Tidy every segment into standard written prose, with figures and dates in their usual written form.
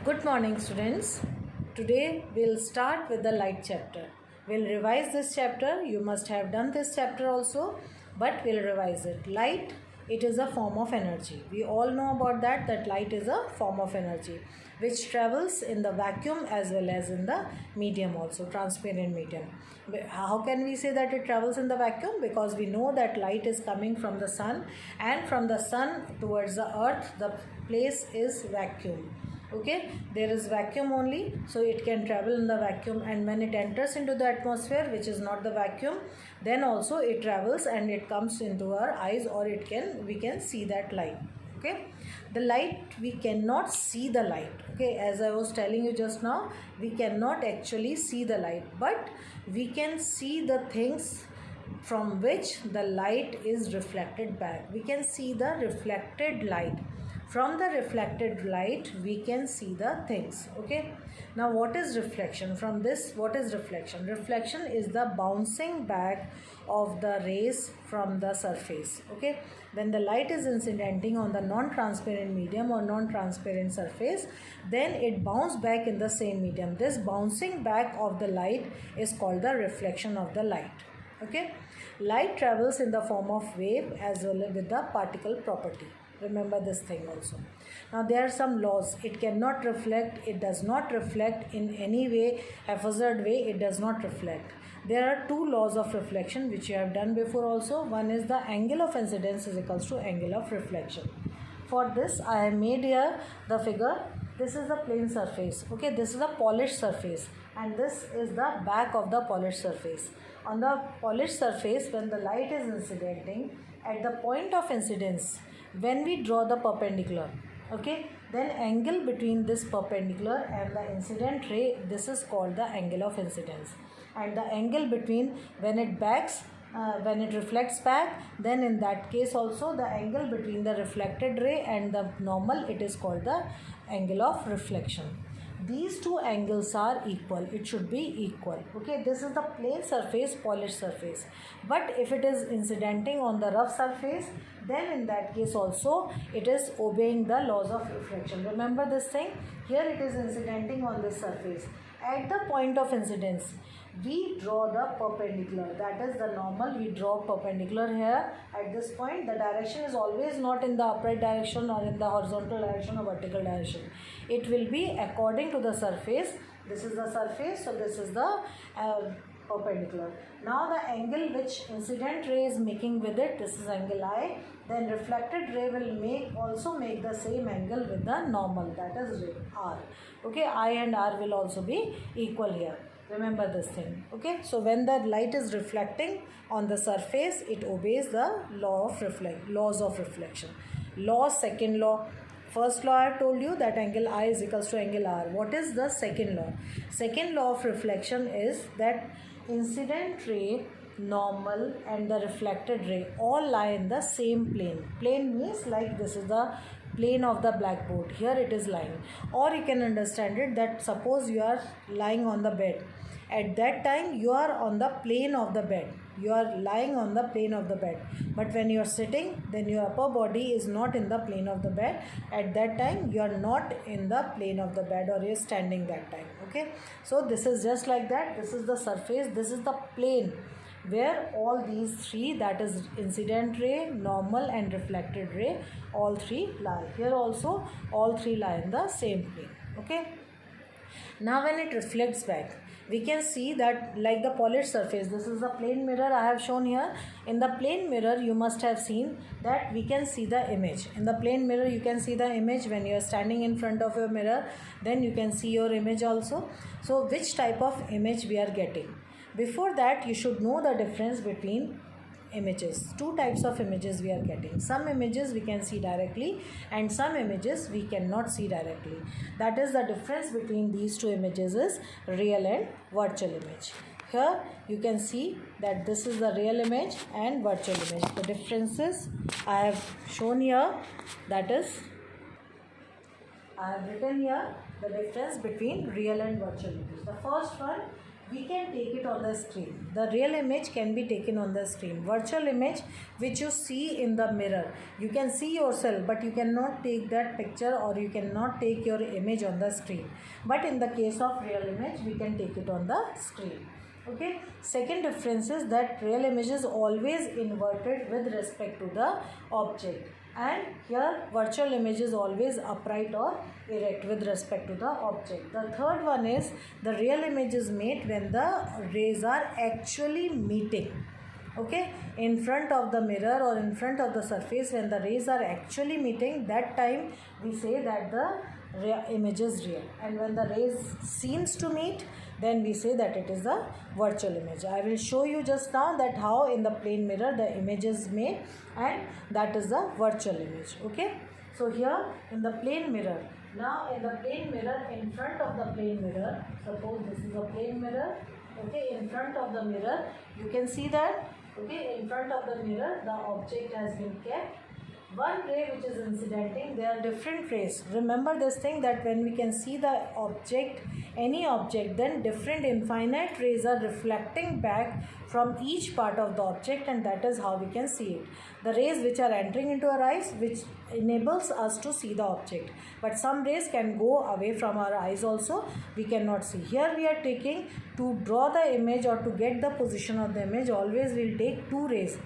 Good morning, students. Today we'll start with the light chapter. We'll revise this chapter. You must have done this chapter also, but we'll revise it. Light, it is a form of energy. We all know about that light is a form of energy which travels in the vacuum as well as in the medium also, transparent medium. How can we say that it travels in the vacuum? Because we know that light is coming from the sun, and from the sun towards the earth, the place is vacuum. Okay, there is vacuum only, so it can travel in the vacuum, and when it enters into the atmosphere, which is not the vacuum, then also it travels and it comes into our eyes, or we can see that light. Okay, the light, we cannot see the light. Okay, as I was telling you just now, we cannot actually see the light, but we can see the things from which the light is reflected back. We can see the reflected light. From the reflected light, we can see the things. Okay, now what is reflection? From this, what is reflection? Reflection is the bouncing back of the rays from the surface. Okay, when the light is incidenting on the non-transparent medium or non-transparent surface, then it bounces back in the same medium. This bouncing back of the light is called the reflection of the light. Okay, light travels in the form of wave as well with the particle property. Remember this thing also. Now there are some laws. It cannot reflect, it does not reflect in any way, haphazard way, it does not reflect. There are two laws of reflection which you have done before also. One is the angle of incidence is equals to angle of reflection. For this I have made here the figure. This is the plane surface. Okay, this is a polished surface, and this is the back of the polished surface. On the polished surface, when the light is incidenting, at the point of incidence, when we draw the perpendicular, okay, then angle between this perpendicular and the incident ray, this is called the angle of incidence. And the angle between when it reflects back, then in that case also the angle between the reflected ray and the normal, it is called the angle of reflection. These two angles are equal. It should be equal. Okay, this is the plane surface, polished surface. But if it is incidenting on the rough surface, then in that case also it is obeying the laws of reflection. Remember this thing. Here it is incidenting on this surface. At the point of incidence, we draw the perpendicular, that is the normal. We draw perpendicular here. At this point, the direction is always not in the upright direction or in the horizontal direction or vertical direction. It will be according to the surface. This is the surface, so this is the perpendicular. Now the angle which incident ray is making with it, this is angle I. Then reflected ray will also make the same angle with the normal, that is ray R. Okay, I and R will also be equal here. Remember this thing. Okay, so when the light is reflecting on the surface, it obeys the laws of reflection. Second law. First law I have told you that angle I is equals to angle R. What is the second law? Second law of reflection is that incident ray, normal and the reflected ray all lie in the same plane. Plane means like this is the plane of the blackboard. Here it is lying. Or you can understand it that suppose you are lying on the bed. At that time you are on the plane of the bed. You are lying on the plane of the bed. But when you are sitting, then your upper body is not in the plane of the bed. At that time you are not in the plane of the bed, or you are standing that time. Okay. So this is just like that. This is the surface. This is the plane where all these three, that is incident ray, normal and reflected ray, all three lie. Here also all three lie in the same plane. Okay. Now when it reflects back, we can see that like the polished surface, this is the plane mirror I have shown here. In the plane mirror, you must have seen that we can see the image. In the plane mirror, you can see the image when you are standing in front of your mirror. Then you can see your image also. So which type of image we are getting? Before that, you should know the difference between images. Two types of images we are getting. Some images we can see directly, and some images we cannot see directly. That is the difference between these two images is real and virtual image. Here you can see that this is the real image and virtual image. The differences I have shown here, that is I have written here the difference between real and virtual image. The first one, we can take it on the screen. The real image can be taken on the screen. Virtual image which you see in the mirror, you can see yourself but you cannot take that picture or you cannot take your image on the screen. But in the case of real image, we can take it on the screen. Okay. Second difference is that real image is always inverted with respect to the object, and here virtual image is always upright or erect with respect to the object. The third one is the real image is made when the rays are actually meeting. Okay, in front of the mirror or in front of the surface, when the rays are actually meeting, that time we say that the image is real, and when the rays seems to meet, then we say that it is a virtual image. I will show you just now that how in the plane mirror the image is made, and that is the virtual image. Okay, so here in the plane mirror, now in the plane mirror, in front of the plane mirror, suppose this is a plane mirror. Okay, in front of the mirror you can see that, okay, in front of the mirror the object has been kept. One ray which is incidenting, there are different rays. Remember this thing, that when we can see the object, any object, then different infinite rays are reflecting back from each part of the object, and that is how we can see it. The rays which are entering into our eyes, which enables us to see the object, but some rays can go away from our eyes also, we cannot see. Here we are taking, to draw the image or to get the position of the image, always we will take two rays.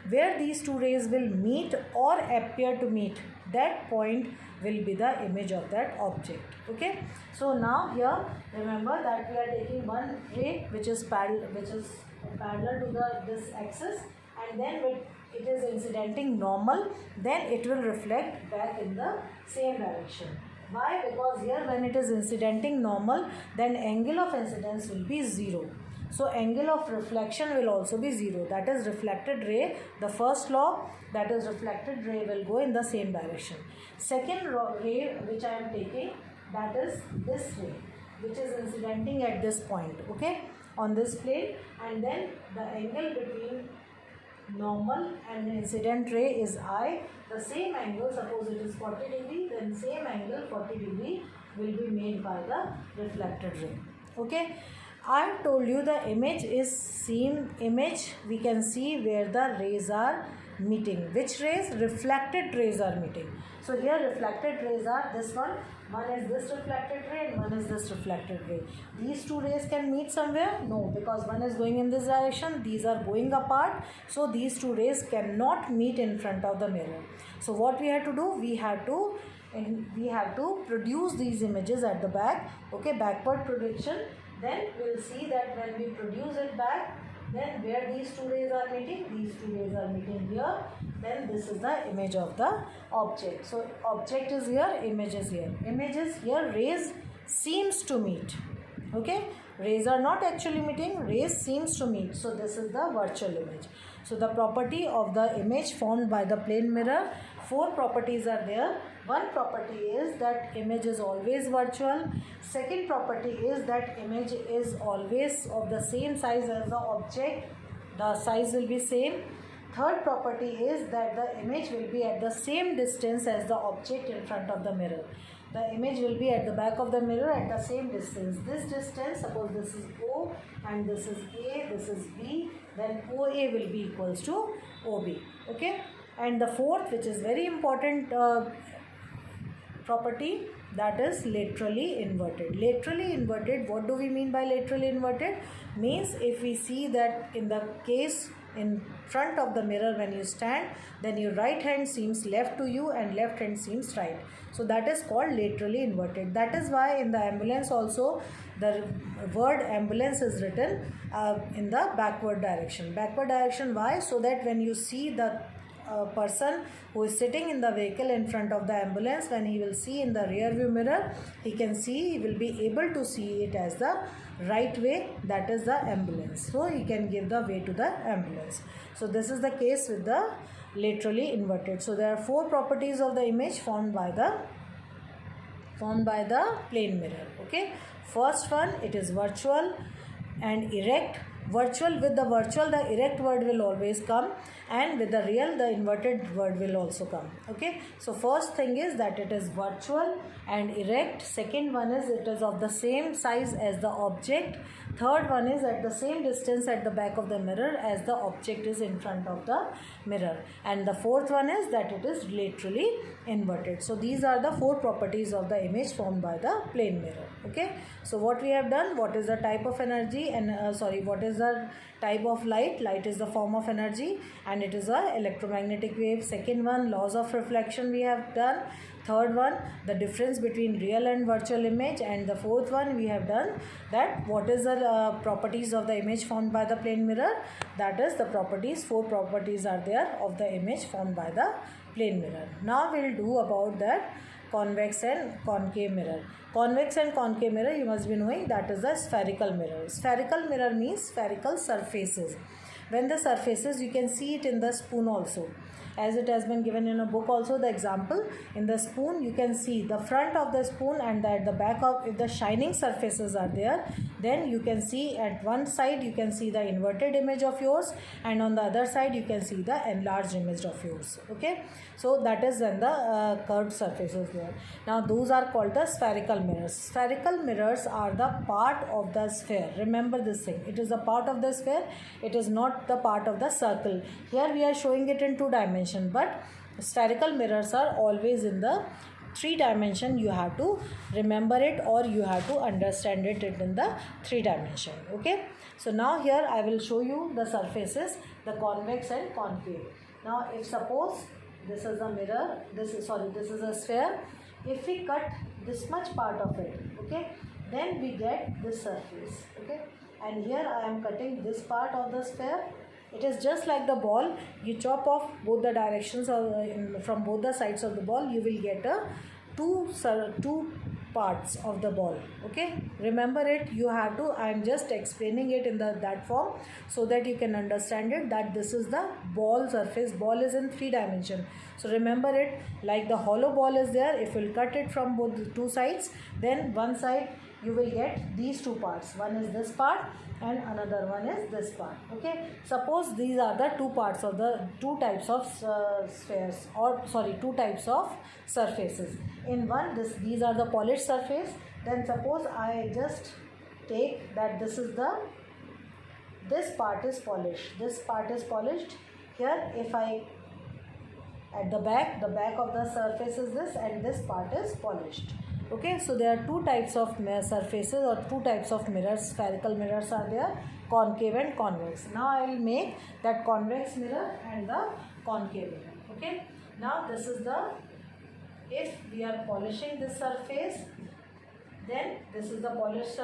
Where these two rays will meet or appear to meet, that point will be the image of that object. Okay, so now here remember that we are taking one ray which is parallel to this axis, and then when it is incidenting normal, then it will reflect back in the same direction. Why? Because here when it is incidenting normal, then angle of incidence will be 0. So angle of reflection will also be 0. That is reflected ray. The first law, that is reflected ray will go in the same direction. Second ray which I am taking, that is this ray which is incidenting at this point, okay, on this plane, and then the angle between normal and the incident ray is I. The same angle, suppose it is 40 degree, then same angle 40 degree will be made by the reflected ray. Okay, I told you the image is same image we can see where the rays are meeting. Which rays? Reflected rays are meeting. So here reflected rays are this one is this reflected ray and one is this reflected ray. These two rays can meet somewhere? No, because one is going in this direction, these are going apart, so these two rays cannot meet in front of the mirror. So what we have to do? We have to produce these images at the back. Okay, backward projection. Then we will see that when we produce it back, then where these two rays are meeting, these two rays are meeting here, then this is the image of the object. So object is here, image is here. Image is here, rays seems to meet. Okay, rays are not actually meeting, rays seems to meet. So this is the virtual image. So the property of the image formed by the plane mirror, 4 properties are there. One property is that image is always virtual. Second property is that image is always of the same size as the object. The size will be same. Third property is that the image will be at the same distance as the object in front of the mirror. The image will be at the back of the mirror at the same distance. This distance, suppose this is O and this is A, this is B, then OA will be equals to OB. Okay. And the fourth, which is very important property, that is laterally inverted. Laterally inverted, what do we mean by laterally inverted? Means if we see that in the case in front of the mirror when you stand, then your right hand seems left to you and left hand seems right. So that is called laterally inverted. That is why in the ambulance also the word ambulance is written in the backward direction. Backward direction, why? So that when you see the person who is sitting in the vehicle in front of the ambulance, when he will see in the rear view mirror, he will be able to see it as the right way, that is the ambulance. So he can give the way to the ambulance. So this is the case with the laterally inverted. So there are 4 properties of the image formed by the plane mirror. Okay, first one, it is virtual and erect. Virtual, with the virtual the erect word will always come, and with the real the inverted word will also come. Okay, so first thing is that it is virtual and erect. Second one is it is of the same size as the object. Third one is at the same distance at the back of the mirror as the object is in front of the mirror. And the fourth one is that it is laterally inverted. So these are the four properties of the image formed by the plane mirror. Okay. So what we have done, what is the type of energy and what is the type of light? Light is the form of energy and it is a electromagnetic wave. Second one, laws of reflection we have done. Third one, the difference between real and virtual image. And the fourth one, we have done that what is the properties of the image formed by the plane mirror. That is the properties, four properties are there of the image formed by the plane mirror. Now we will do about that convex and concave mirror. Convex and concave mirror, you must be knowing, that is the spherical mirror. Spherical mirror means spherical surfaces. When the surfaces, you can see it in the spoon also. As it has been given in a book also, the example, in the spoon you can see the front of the spoon and at the back of, if the shining surfaces are there, then you can see at one side you can see the inverted image of yours and on the other side you can see the enlarged image of yours. Okay, so that is when the curved surfaces there. Now those are called the spherical mirrors. Spherical mirrors are the part of the sphere. Remember this thing, it is a part of the sphere, it is not the part of the circle. Here we are showing it in 2 dimensions, but spherical mirrors are always in the 3 dimension. You have to remember it or you have to understand it in the 3 dimension. Okay, so now here I will show you the surfaces, the convex and concave. Now if suppose this is a mirror, this is a sphere. If we cut this much part of it, okay, then we get this surface. Okay, and here I am cutting this part of the sphere. It is just like the ball. You chop off both the directions from both the sides of the ball, you will get a two parts of the ball. Okay, remember it. You have to, I am just explaining it in that form so that you can understand it, that this is the ball surface. Ball is in 3 dimension. So remember it, like the hollow ball is there. If you will cut it from both the 2 sides, then one side you will get these 2 parts. One is this part and another one is this part. Okay, suppose these are the 2 parts of the 2 types of spheres, or 2 types of surfaces. In one, these are the polished surface. Then suppose I just take that this part is polished, this part is polished. Here if I, at the back of the surface is this and this part is polished. Okay, so there are 2 types of surfaces or 2 types of mirrors. Spherical mirrors are there, concave and convex. Now I will make that convex mirror and the concave mirror. Okay, now this is the, if we are polishing this surface, then this is the polished,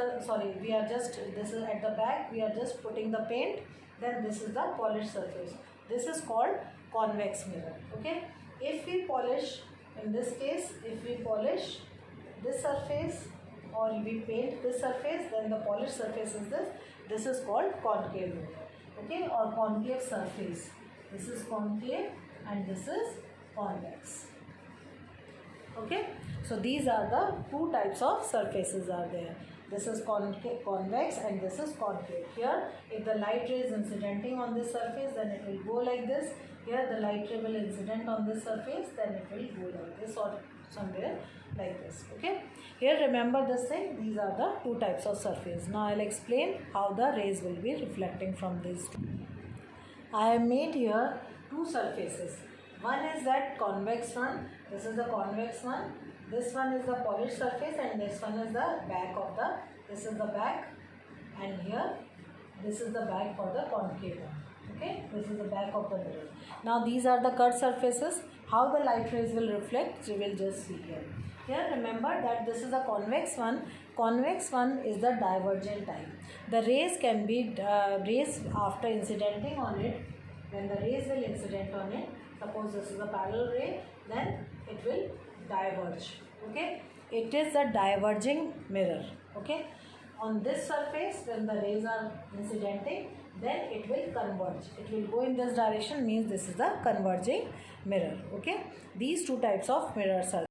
we are just, this is at the back, we are just putting the paint, then this is the polished surface. This is called convex mirror. Okay, if we polish, in this case, if we polish this surface or we paint this surface, then the polished surface is this. This is called concave mirror. Okay, or concave surface. This is concave and this is convex. Okay, so these are the 2 types of surfaces are there. This is convex and this is concave. Here, if the light ray is incidenting on this surface, then it will go like this. Here the light ray will incident on this surface, then it will go like this or somewhere like this. Okay, here remember this thing, these are the 2 types of surface. Now I will explain how the rays will be reflecting from these 2. I have made here 2 surfaces. One is that convex one, this is the convex one, this one is the polished surface and this one is the back of the, this is the back, and here this is the back for the concave one. Okay, this is the back of the mirror. Now these are the cut surfaces. How the light rays will reflect, you will just see here. Here remember that this is the convex one. Convex one is the divergent type. The rays can be rays after incidenting on it. When the rays will incident on it, suppose this is a parallel ray, then it will diverge. Okay, it is a diverging mirror. Okay, on this surface, when the rays are incidenting, then it will converge. It will go in this direction, means this is the converging mirror. Okay, these 2 types of mirrors are